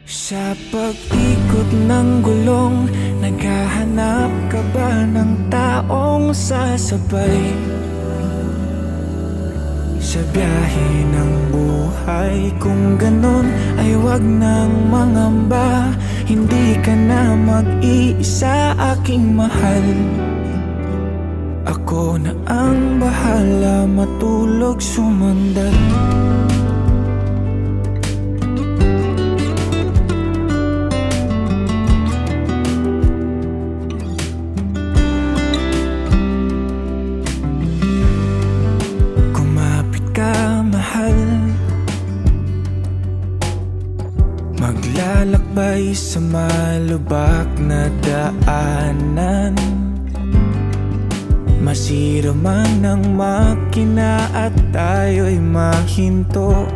Sa pag-ikot ng gulong, naghahanap ka ba ng taong sasabay? Sa biyahe ng buhay, kung ganon ay wag nang mangamba. Hindi ka na mag-iisa, aking mahal. Ako na ang bahala, matulog sumandat. Maglalakbay sa malubak na daanan, masira man ang makina at tayo'y mahinto.